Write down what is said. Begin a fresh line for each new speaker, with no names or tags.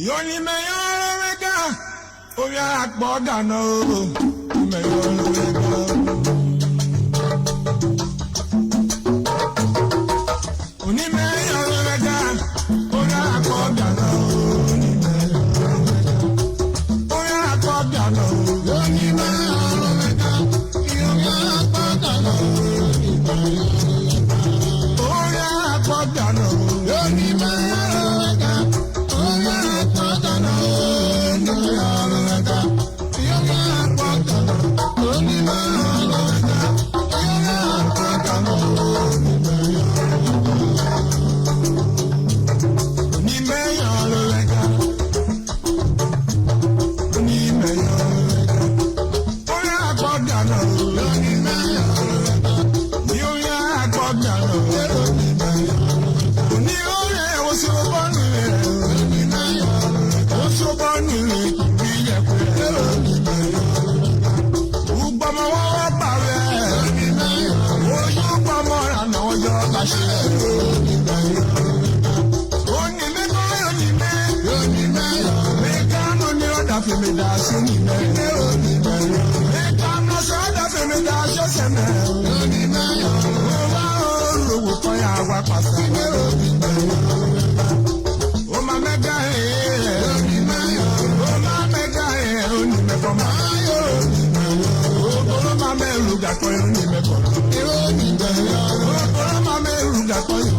Yoni meyoro rega, oya akboga no. Meyoro rega. Oni meyoro rega, oya akboga no. Oya akboga no. Yoni meyoro rega, oya akboga no. Oya akboga no. Yoni meyoro rega.
Got